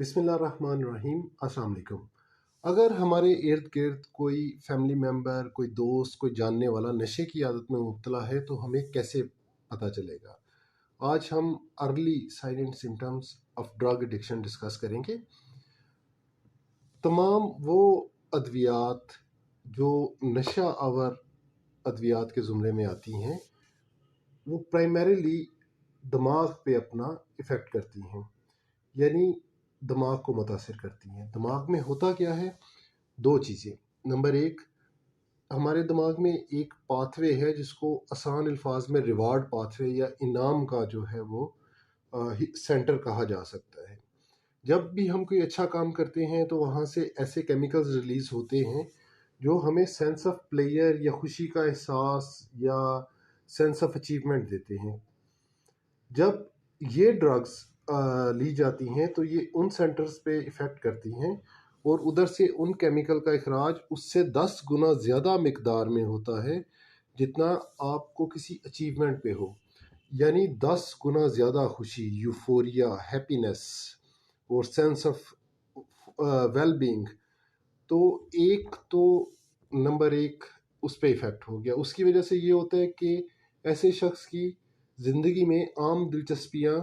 बिस्मिल्लाहिर्रहमानिर्रहीम। अस्सलाम वालेकुम। अगर हमारे इर्द गिर्द कोई फैमिली मेम्बर, कोई दोस्त, कोई जानने वाला नशे की आदत में मुब्तला है तो हमें कैसे पता चलेगा? आज हम early silent symptoms of drug addiction discuss करेंगे। तमाम वो अद्वियात जो नशा आवर अद्वियात के ज़ुमरे में आती हैं वो प्राइमरीली दिमाग पे अपना इफ़ेक्ट करती हैं, यानी दिमाग को मुतासिर करती हैं। दिमाग में होता क्या है? दो चीज़ें। नंबर एक, हमारे दिमाग में एक पाथवे है जिसको आसान अल्फाज में रिवार्ड पाथवे या इनाम का जो है वो सेंटर कहा जा सकता है। जब भी हम कोई अच्छा काम करते हैं तो वहाँ से ऐसे केमिकल्स रिलीज़ होते हैं जो हमें सेंस ऑफ प्लेयर या खुशी का एहसास या सेंस ऑफ अचीवमेंट देते हैं। जब ये ड्रग्स ली जाती हैं तो ये उन सेंटर्स पे इफ़ेक्ट करती हैं और उधर से उन केमिकल का इखराज उससे 10 गुना ज़्यादा मिकदार में होता है जितना आपको किसी अचीवमेंट पे हो, यानी 10 गुना ज़्यादा खुशी, यूफोरिया, हैप्पीनेस और सेंस ऑफ वेल बीइंग। तो एक तो नंबर एक उस पर इफ़ेक्ट हो गया। उसकी वजह से ये होता है कि ऐसे शख्स की ज़िंदगी में आम दिलचस्पियाँ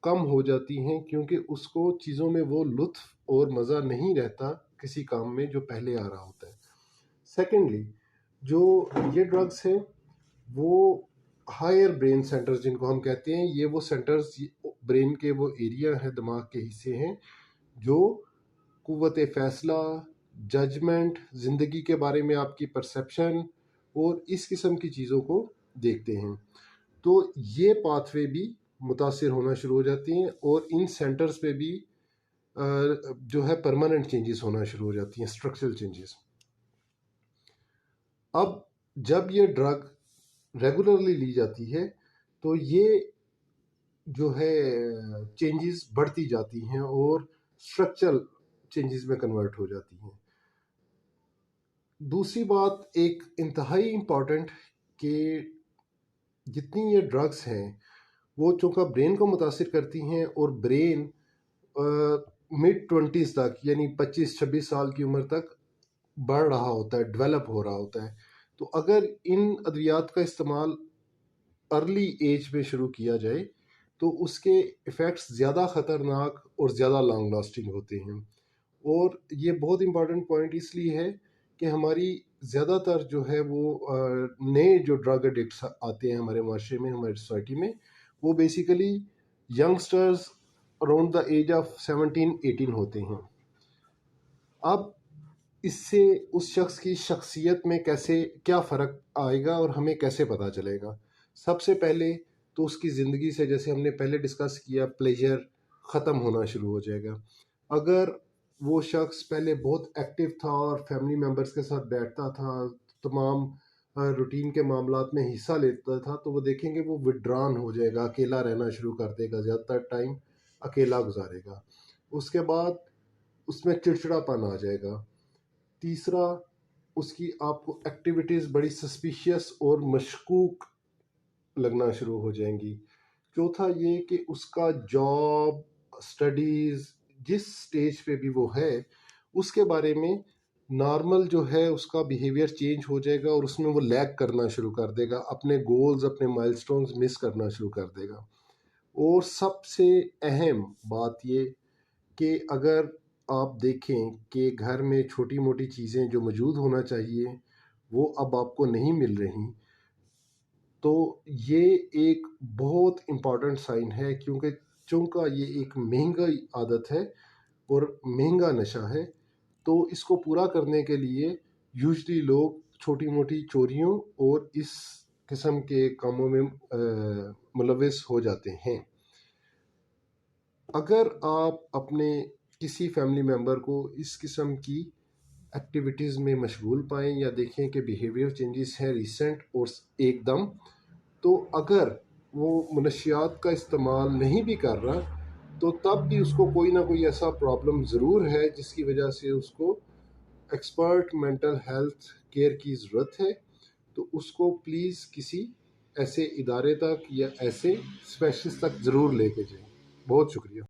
कम हो जाती हैं क्योंकि उसको चीज़ों में वो लुत्फ़ और मज़ा नहीं रहता किसी काम में जो पहले आ रहा होता है। सेकेंडली, जो ये ड्रग्स हैं वो हायर ब्रेन सेंटर्स जिनको हम कहते हैं, ये वो सेंटर्स ब्रेन के वो एरिया हैं, दिमाग के हिस्से हैं जो कुव्वत फ़ैसला, जजमेंट, ज़िंदगी के बारे में आपकी परसेप्शन और इस किस्म की चीज़ों को देखते हैं। तो ये पाथवे भी मुतासिर होना शुरू हो जाती हैं और इन सेंटर्स पे भी जो है परमानेंट चेंजेस होना शुरू हो जाती हैं, स्ट्रक्चरल चेंजेस। अब जब ये ड्रग रेगुलरली ली जाती है तो ये जो है चेंजेस बढ़ती जाती हैं और स्ट्रक्चरल चेंजेस में कन्वर्ट हो जाती हैं। दूसरी बात एक इंतहाई इम्पॉर्टेंट कि जितनी ये ड्रग्स हैं वो चूँकि ब्रेन को मुतासिर करती हैं और ब्रेन मिड 20s तक यानी 25-26 साल की उम्र तक बढ़ रहा होता है, डेवलप हो रहा होता है। तो अगर इन अद्वियात का इस्तेमाल अर्ली एज में शुरू किया जाए तो उसके इफ़ेक्ट्स ज़्यादा ख़तरनाक और ज़्यादा लॉन्ग लास्टिंग होते हैं। और ये बहुत इम्पॉर्टेंट पॉइंट इसलिए है कि हमारी ज़्यादातर जो है वो नए जो ड्रग एडिक्ट्स आते हैं हमारे माशरे में, हमारी सोसाइटी में, वो basically youngsters around the age of 17-18 होते हैं। अब इससे उस शख्स की शख्सियत में कैसे क्या फ़र्क आएगा और हमें कैसे पता चलेगा? सबसे पहले तो उसकी ज़िंदगी से, जैसे हमने पहले डिस्कस किया, प्लेजर ख़त्म होना शुरू हो जाएगा। अगर वो शख्स पहले बहुत एक्टिव था और फैमिली मेम्बर्स के साथ बैठता था, तमाम रूटीन के मामलात में हिस्सा लेता था, तो वो देखेंगे वो विड्रॉन हो जाएगा, अकेला रहना शुरू कर देगा, ज़्यादातर टाइम अकेला गुजारेगा। उसके बाद उसमें चिड़चिड़ापन आ जाएगा। तीसरा, उसकी आपको एक्टिविटीज़ बड़ी सस्पिशियस और मशकूक लगना शुरू हो जाएंगी। चौथा ये कि उसका जॉब, स्टडीज़, जिस स्टेज पे भी वो है उसके बारे में नॉर्मल जो है उसका बिहेवियर चेंज हो जाएगा और उसमें वो लैग करना शुरू कर देगा, अपने गोल्स, अपने माइलस्टोन्स मिस करना शुरू कर देगा। और सबसे अहम बात ये कि अगर आप देखें कि घर में छोटी मोटी चीज़ें जो मौजूद होना चाहिए वो अब आपको नहीं मिल रही, तो ये एक बहुत इम्पॉर्टेंट साइन है क्योंकि चूँकि ये एक महंगा आदत है और महंगा नशा है, तो इसको पूरा करने के लिए यूजुअली लोग छोटी मोटी चोरियों और इस किस्म के कामों में मुलविस हो जाते हैं। अगर आप अपने किसी फैमिली मेम्बर को इस किस्म की एक्टिविटीज़ में मशगूल पाएँ या देखें कि बिहेवियर चेंजेस हैं रिसेंट और एकदम, तो अगर वो मनशियात का इस्तेमाल नहीं भी कर रहा तो तब भी उसको कोई ना कोई ऐसा प्रॉब्लम ज़रूर है जिसकी वजह से उसको एक्सपर्ट मेंटल हेल्थ केयर की ज़रूरत है। तो उसको प्लीज़ किसी ऐसे इदारे तक या ऐसे स्पेशलिस्ट तक ज़रूर लेके जाएं। बहुत शुक्रिया।